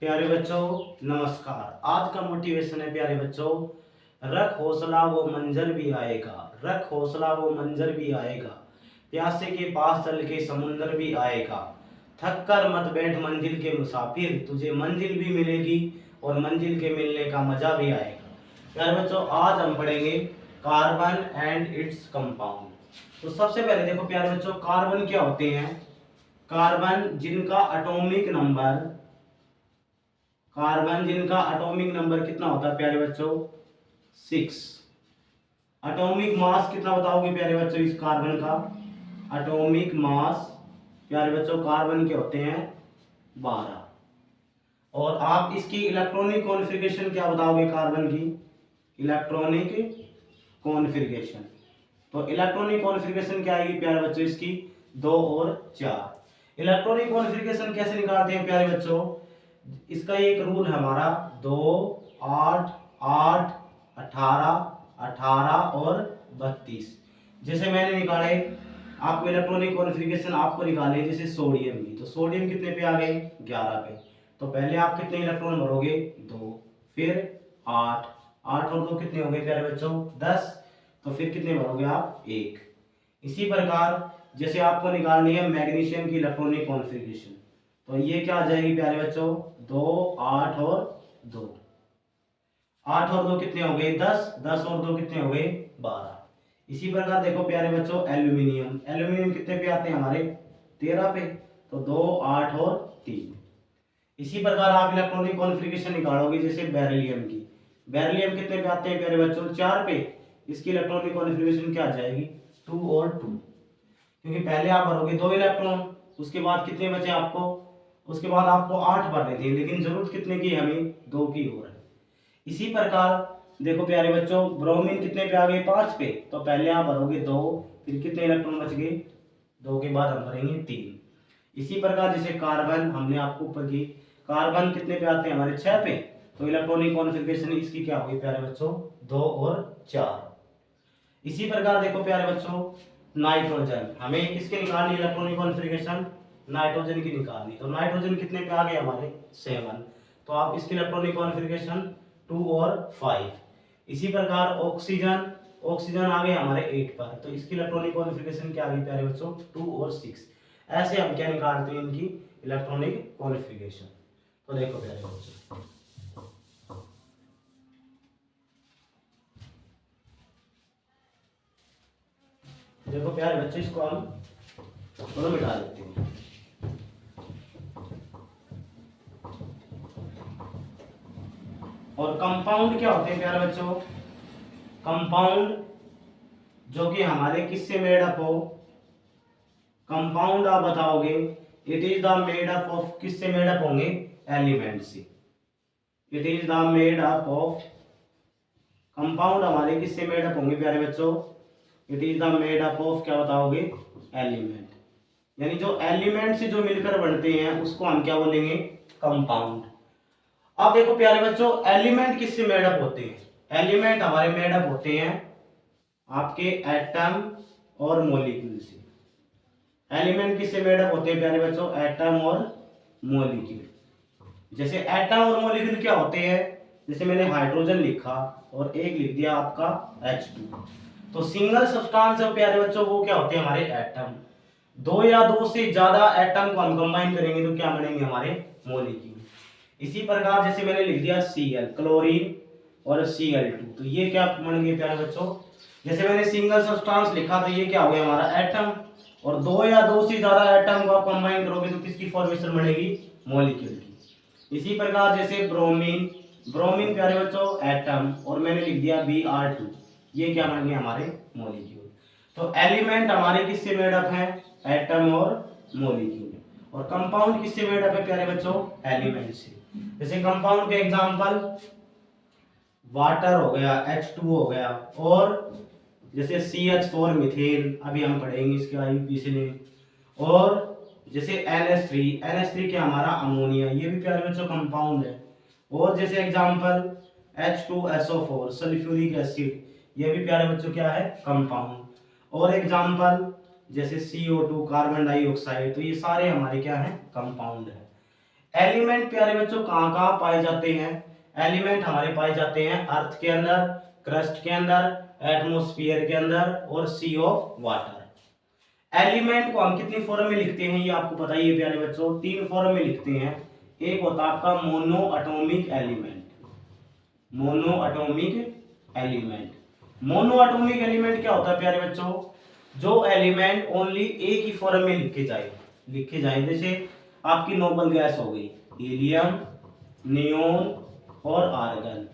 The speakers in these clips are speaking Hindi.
प्यारे बच्चों नमस्कार। आज का मोटिवेशन है प्यारे बच्चों, रख हौसला वो मंजर भी आएगा, रख हौसला वो मंजर भी आएगा, प्यासे के पास चल के समुंदर भी आएगा, थक कर मत बैठ मंजिल के मुसाफिर, तुझे मंजिल भी मिलेगी और मंजिल के मिलने का मजा भी आएगा। प्यारे बच्चों आज हम पढ़ेंगे कार्बन एंड इट्स कंपाउंड। तो सबसे पहले देखो प्यारे बच्चों, कार्बन क्या होते हैं? कार्बन जिनका एटॉमिक नंबर कितना होता है प्यारे बच्चों? 6। एटॉमिक मास कितना बताओगे प्यारे बच्चों इस कार्बन का? एटॉमिक मास प्यारे बच्चों कार्बन के होते हैं 12। और आप इसकी इलेक्ट्रॉनिक कॉन्फ़िगरेशन क्या बताओगे कार्बन की? Electronic configuration. तो इलेक्ट्रॉनिक कॉन्फ़िगरेशन क्या आएगी प्यारे बच्चों इसकी? 2 और 4। इलेक्ट्रॉनिक कॉन्फ़िगरेशन कैसे निकालते हैं प्यारे बच्चों? इसका एक रूल है हमारा, 2 8 8 18 18 और 32। जैसे मैंने निकाले, आपको इलेक्ट्रॉनिक कॉन्फ़िगरेशन आपको निकाले जैसे सोडियम की, तो सोडियम कितने पे आ गए? 11 पे। तो पहले आप कितने इलेक्ट्रॉन भरोगे? 2, फिर 8 8 और 2 कितने हो गए प्यारे बच्चों? 10। तो फिर कितने भरोगे आप? 1। इसी प्रकार जैसे आपको निकालनी है मैग्नीशियम की इलेक्ट्रॉनिक कॉन्फ़िगरेशन, तो ये क्या आ जाएगी प्यारे बच्चों? 2 8 और 2। 8 और 2 कितने हो गए? 10। 10 और 2 कितने हो गए? 12। इसी प्रकार देखो प्यारे बच्चों एल्यूमिनियम, एल्यूमिनियम कितने पे आते हैं हमारे? 13 पे। तो 2 8 और 3। इसी प्रकार आप इलेक्ट्रॉनिक कॉन्फ़िगरेशन निकालोगे जैसे बेरिलियम की, बेरिलियम कितने पे आते हैं प्यारे बच्चों? 4 पे। इसकी इलेक्ट्रॉनिक कॉन्फ़िगरेशन क्या आ जाएगी? 2 और 2। क्योंकि पहले आप भरोगे 2 इलेक्ट्रॉन, उसके बाद कितने बचे आपको? उसके बाद आपको 8 भरने थे, लेकिन जरूरत कितने की हमें? 2 की हो रहा है। इसी प्रकार देखो प्यारे बच्चों ब्रोमीन कितने पे आ गए? 5 पे। तो पहले आप भरोगे 2, फिर कितने इलेक्ट्रॉन बच गए? 2 के बाद हम भरेंगे 3। इसी प्रकार जैसे कार्बन हमने आपको ऊपर की, कार्बन कितने पे आते हैं हमारे? 6 पे। तो इलेक्ट्रॉनिक कॉन्फ़िगरेशन इसकी क्या होगी प्यारे बच्चों? 2 और 4। इसी प्रकार देखो प्यारे बच्चों नाइट्रोजन, हमें किसके निकालनी इलेक्ट्रॉनिक कॉन्फ़िगरेशन? नाइट्रोजन की निकालनी। तो नाइट्रोजन कितने पे आ गए हमारे? 7। तो आप इसकी इलेक्ट्रॉनिक कॉन्फ़िगरेशन 2 और 5। इसी प्रकार ऑक्सीजन, ऑक्सीजन आ गए हमारे 8 पर। तो इसकी इलेक्ट्रॉनिक कॉन्फ़िगरेशन क्या आ गई प्यारे बच्चों? 2 और 6। ऐसे हम क्या निकालते हैं इनकी इलेक्ट्रॉनिक कॉन्फ़िगरेशन। तो देखो प्यारे बच्चों, देखो प्यारे बच्चों इसको हम दोनों मिटा देते हैं। और कंपाउंड क्या होते हैं प्यारे बच्चों? कंपाउंड जो कि हमारे किससे मेड अप हो? कंपाउंड आप बताओगे it is the made up of, किससे मेड अप होंगे? एलिमेंट से। It is the made up of, compound हमारे किससे मेड अप होंगे प्यारे बच्चों? It is the made up of, क्या बताओगे? एलिमेंट। यानी जो एलिमेंट से जो मिलकर बनते हैं उसको हम क्या बोलेंगे? कंपाउंड। अब देखो प्यारे बच्चों एलिमेंट किससे मेड अप होते हैं? एलिमेंट हमारे मेड अप होते हैं आपके एटम और मॉलिक्यूल से। एलिमेंट किससे मेड अप होते हैं प्यारे बच्चों? एटम और मॉलिक्यूल। जैसे एटम और मॉलिक्यूल क्या होते हैं? जैसे मैंने हाइड्रोजन लिखा और एक लिख दिया आपका H2। तो सिंगल सब्सटेंस है प्यारे बच्चों, वो क्या होते हैं? हमारे एटम। 2 या 2 से ज्यादा एटम को हम कंबाइन करेंगे तो क्या बनेंगे? हमारे मॉलिक्यूल। इसी प्रकार जैसे मैंने लिख दिया Cl, क्लोरीन और Cl2, तो ये क्या बन गए प्यारे बच्चों? जैसे मैंने सिंगल सब्सटेंस लिखा तो ये क्या हो गया? हमारा एटम। और 2 या 2 से ज्यादा एटम को आप कंबाइन करोगे तो किसकी फॉर्मेशन बनेगी? मॉलिक्यूल की। इसी प्रकार जैसे ब्रोमीन, ब्रोमीन प्यारे बच्चों एटम, और मैंने लिख दिया Br2, ये क्या बन गए? हमारे मॉलिक्यूल। तो एलिमेंट हमारे किससे मेड अप है? एटम और मॉलिक्यूल। और कंपाउंड किससे मेड अप है प्यारे बच्चों? एलिमेंट से। जैसे कंपाउंड के एग्जांपल वाटर हो गया, H2 हो गया, और जैसे CH4 मीथेन, अभी हम पढ़ेंगे इसके आईयूपीएसी में। और जैसे NH3, NH3 क्या हमारा? अमोनिया, ये भी प्यारे बच्चों कंपाउंड है। और जैसे एग्जांपल H2SO4 सल्फ्यूरिक एसिड, ये भी प्यारे बच्चों क्या है? कंपाउंड। और एग्जांपल जैसे CO2 कार्बन डाइऑक्साइड, तो ये सारे हमारे क्या है? कंपाउंड है। एलिमेंट प्यारे बच्चों कहाँ कहाँ पाए जाते हैं? एलिमेंट हमारे पाए जाते हैं अर्थ के अंदर, क्रस्ट के अंदर, एटमॉस्फेयर के अंदर और सी ऑफ वाटर। एलिमेंट को हम कितनी फॉर्म में लिखते हैं ये आपको पता ही है प्यारे बच्चों, तीन फॉर्म में लिखते हैं। एक होता है आपका mono atomic element, mono atomic element. Mono atomic element क्या होता है प्यारे बच्चों? जो एलिमेंट ओनली एक ही फॉर्म में लिखे जाए जैसे आपकी नोबल गैस हो गई हीलियम, नियोन और आर्गन,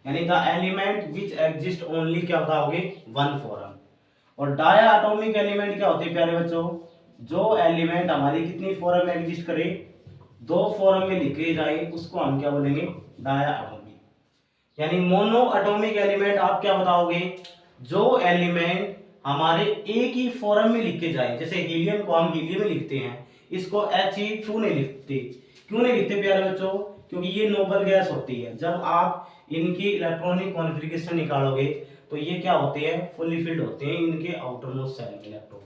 यानी the element which exist only क्या बताओगे? One form. और डाया एटॉमिक एलिमेंट क्या होते हैं प्यारे बच्चों? जो एलिमेंट हमारी कितनी फॉर्म में एग्जिस्ट करे? दो फॉर्म में लिखे जाए उसको हम क्या बोलेंगे? Diatomic. यानी मोनो एटॉमिक एलिमेंट आप क्या बताओगे? जो एलिमेंट हमारे एक ही फॉर्म में लिखे जाए, जैसे हीलियम को हम हीलियम में लिखते हैं, इसको He क्यों नहीं लिखते? क्यों नहीं लिखते प्यारे बच्चों? क्योंकि ये नोबल गैस होती है, जब आप इनकी इलेक्ट्रॉनिक कॉन्फ़िगरेशन निकालोगे तो ये क्या होते हैं? फुली फिल्ड होते हैं इनके आउटर मोस्ट शेल में इलेक्ट्रॉन।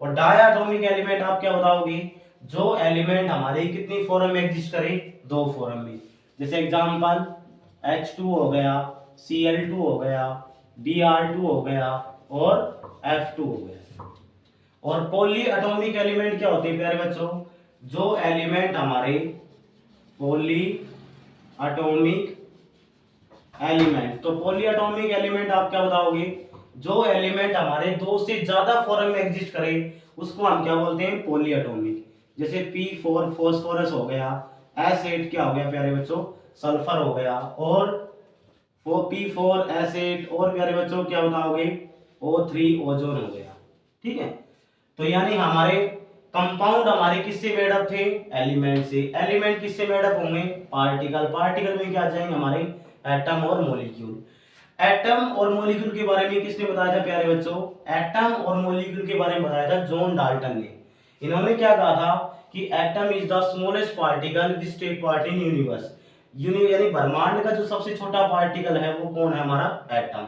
और डायटोमिक एलिमेंट आप क्या बताओगे? जो एलिमेंट हमारे कितनी फॉर्म में एग्जिस्ट करे? दो फॉर्म में। जैसे एग्जांपल H2 हो गया, Cl2 हो गया, Br2 हो गया और F2 हो गया। और पॉली एटॉमिक एलिमेंट क्या होते हैं प्यारे बच्चों? जो एलिमेंट हमारे पॉली एटॉमिक एलिमेंट, तो पॉली एटॉमिक एलिमेंट आप क्या बताओगे? जो एलिमेंट हमारे दो से ज्यादा फॉर्म में एग्जिस्ट करे उसको हम क्या बोलते हैं? Poly atomic. जैसे P4 फॉस्फोरस हो गया, S8 क्या हो गया प्यारे बच्चों? सल्फर हो गया, और P4 S8 और प्यारे बच्चों क्या बताओगे? O3 ओजोन हो गया। ठीक है, तो यानी हमारे कंपाउंड हमारे किससे मेड अप थे? एलिमेंट से। एलिमेंट किससे मेड अप होंगे? पार्टिकल। पार्टिकल में क्या आ जाएंगे? हमारे एटम और मॉलिक्यूल। एटम और मॉलिक्यूल के बारे में किसने बताया था प्यारे बच्चों? एटम और मॉलिक्यूल के बारे में बताया था जॉन डाल्टन ने। इन्होंने क्या कहा था कि atom is the smallest particle which take part in universe. यानी ब्रह्मांड का जो सबसे छोटा पार्टिकल है वो कौन है? हमारा एटम।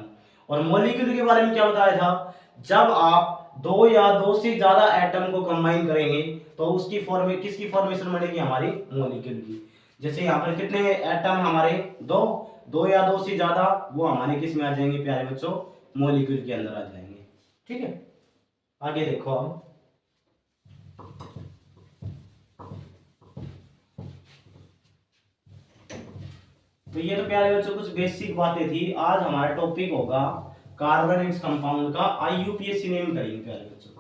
और मॉलिक्यूल के बारे में क्या बताया था? जब आप दो या दो से ज्यादा एटम को कंबाइन करेंगे तो उसकी फॉर्म किसकी फॉर्मेशन बनेगी? हमारी मॉलिक्यूल की। जैसे यहाँ पर कितने एटम हमारे? दो या दो से ज्यादा, वो हमारे किस में आ जाएंगे प्यारे बच्चों? मॉलिक्यूल के अंदर आ जाएंगे। ठीक है, आगे देखो हम। तो ये तो प्यारे बच्चों कुछ बेसिक बातें थी। आज हमारा टॉपिक होगा कार्बन एंड कंपाउंड का। IUPAC नेम करेंगे प्यारे बच्चों,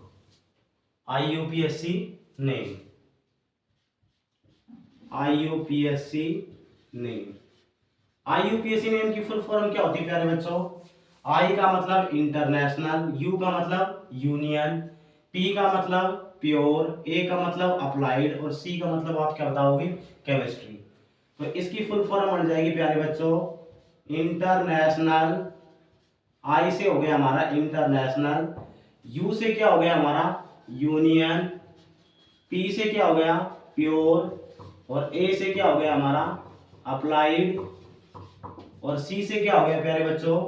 IUPAC name, IUPAC name. IUPAC name की फुल फॉर्म क्या होती है प्यारे बच्चों? I का मतलब इंटरनेशनल, U का मतलब यूनियन, P का मतलब प्योर, A का मतलब अप्लाइड और C का मतलब आप क्या बताओगे? केमिस्ट्री। तो इसकी फुल फॉर्म बन जाएगी प्यारे बच्चों इंटरनेशनल। I से हो गया हमारा इंटरनेशनल, U से क्या हो गया हमारा? यूनियन, P से क्या हो गया? प्योर, और A से क्या हो गया हमारा? अप्लाइड, और C से क्या हो गया प्यारे बच्चों?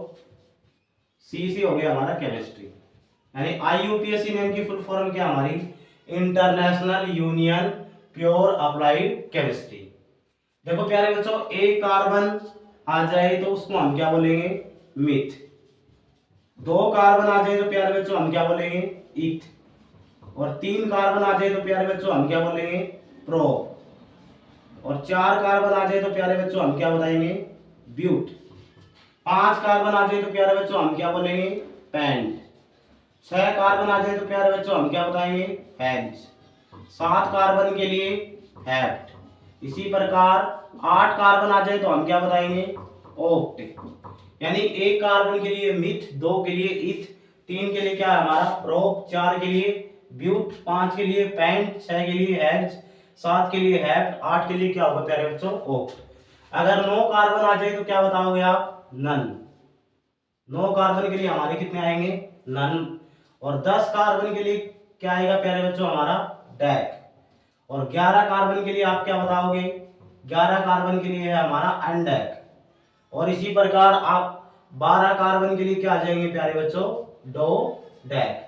C से हो गया हमारा केमिस्ट्री। यानी IUPAC नेम की फुल फॉर्म क्या हमारी? International union pure applied chemistry. देखो प्यारे बच्चों, एक कार्बन आ जाए तो उसको हम क्या बोलेंगे? मिथ। दो कार्बन आ जाए तो प्यारे बच्चों हम क्या बोलेंगे? इथ। और तीन कार्बन आ जाए तो प्यारे बच्चों हम क्या बोलेंगे? प्रोप। और चार कार्बन आ जाए तो प्यारे बच्चों हम क्या बताएंगे? ब्यूट। पांच कार्बन आ जाए तो प्यारे बच्चों हम क्या बोलेंगे? पेंट। छह कार्बन आ जाए तो प्यारे बच्चों हम क्या बताएंगे? हेक्स। सात कार्बन के लिए हेप्ट। इसी प्रकार आठ कार्बन आ जाए तो हम क्या बताएंगे? ऑक्ट। यानी एक कार्बन के लिए मिथ, दो के लिए इथ, तीन के लिए क्या है हमारा? प्रोप, चार के लिए ब्यूट, पांच के लिए पेंट, छह के लिए हेक्स, सात के लिए हेप्ट, आठ के लिए क्या होगा प्यारे बच्चों? ऑक्ट। अगर 9 कार्बन आ जाए तो क्या बताओगे आप? नन। 9 कार्बन के लिए हमारे कितने आएंगे? नन। और 10 कार्बन के लिए क्या आएगा प्यारे बच्चों? हमारा डैक। और 11 कार्बन के लिए आप क्या बताओगे? 11 कार्बन के लिए है हमारा अनडैक। और इसी प्रकार आप 12 कार्बन के लिए क्या आ जाएंगे प्यारे बच्चों? डो डैक।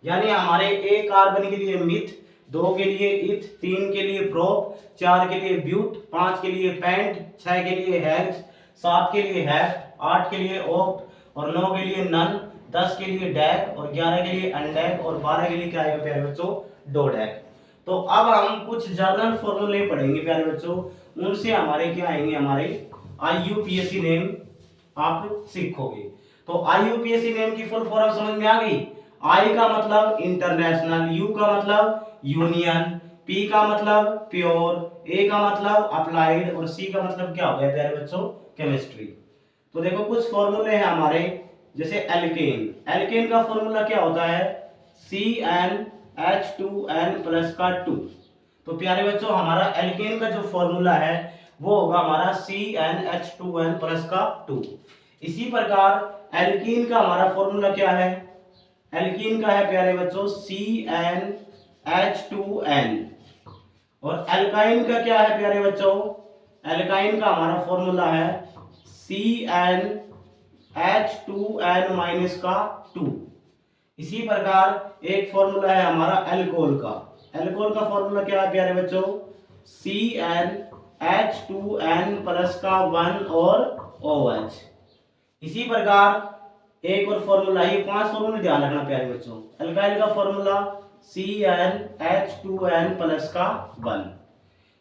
यानी हमारे एक कार्बन के लिए मिथ, 2 के लिए इथ, 3 के लिए प्रोप, 4 के लिए ब्यूट, 5 के लिए पेंट, 6 के लिए हेक्स, 7 के लिए हैफ्ट, 8 के लिए ऑक्ट और 9 के लिए नन, 10 के लिए डैक और 11 के लिए अनडैक और 12 के लिए क्या आएगा प्यारे बच्चों, डोडैक। तो अब हम कुछ जनरल फॉर्मूले पढ़ेंगे प्यारे बच्चों, उनसे हमारे क्या आएंगे, हमारे IUPAC नेम आप सीखोगे। तो IUPAC नेम की फुल फॉर्म समझ में आ गई। I का मतलब इंटरनेशनल, U का मतलब यूनियन, P का मतलब प्योर, A का मतलब अप्लाइड और C का मतलब क्या हो गया प्यारे बच्चों, केमिस्ट्री। तो देखो कुछ फॉर्मूले हैं हमारे, जैसे एल्केन, एल्केन का फॉर्मूला क्या होता है, CnH2n प्लस का 2। तो प्यारे बच्चों हमारा एल्केन का जो फॉर्मूला है वो होगा हमारा CnH2n प्लस का 2। इसी प्रकार एल्कीन का हमारा फॉर्मूला क्या है, एल्कीन का है प्यारे बच्चों CnH2n। और एल्काइन का क्या है प्यारे बच्चों, एल्काइन का हमारा फॉर्मूला है CnH2n माइनस का 2। इसी प्रकार एक फॉर्मूला है हमारा एल्कोहल का, एल्कोहल का फॉर्मूला क्या है प्यारे बच्चों, CnH2n प्लस का 1 और OH। इसी प्रकार एक और फॉर्मूला, ये 5 फॉर्मूले ध्यान रखना प्यारे बच्चों। एल्काइल का फॉर्मूला CnH2n प्लस का 1,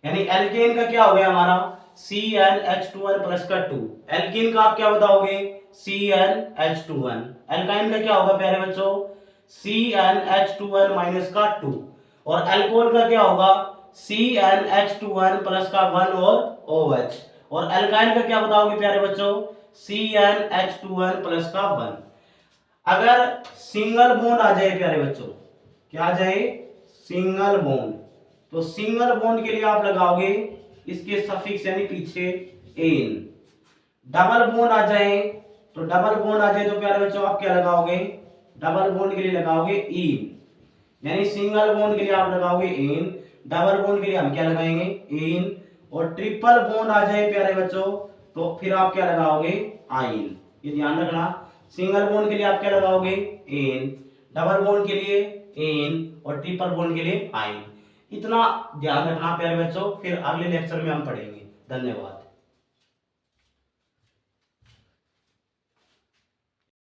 यानी एल्केन का क्या हो गया हमारा CnH2n प्लस का 2। एल्कीन का आप क्या बताओगे, CnH2n। एल्काइन का क्या होगा प्यारे बच्चों, CnH2n माइनस का 2। और अल्कोहल का क्या होगा, CnH2n प्लस का 1 और OH। और एल्काइन का क्या बताओगे प्यारे बच्चों, CnH2n प्लस का 1। अगर सिंगल बॉन्ड आ जाए प्यारे बच्चों, क्या आ जाए, सिंगल बॉन्ड, तो सिंगल बॉन्ड के लिए आप लगाओगे इसके सफिक्स यानी पीछे एन। डबल बॉन्ड आ जाए, तो डबल बॉन्ड आ जाए तो प्यारे बच्चों आप क्या लगाओगे, डबल बॉन्ड के लिए लगाओगे इन, यानी सिंगल बॉन्ड के लिए आप लगाओगे इन, डबल बॉन्ड के लिए हम क्या लगाएंगे, इन। और ट्रिपल बॉन्ड आ जाए प्यारे बच्चों तो फिर आप क्या लगाओगे, आइन। ये ध्यान रखना, सिंगल बॉन्ड के लिए आप क्या लगाओगे, इन, डबल बॉन्ड के लिए इन और ट्रिपल बॉन्ड के लिए आइन। इतना ध्यान रखना प्यारे बच्चों, फिर अगले लेक्चर में हम पढ़ेंगे। धन्यवाद।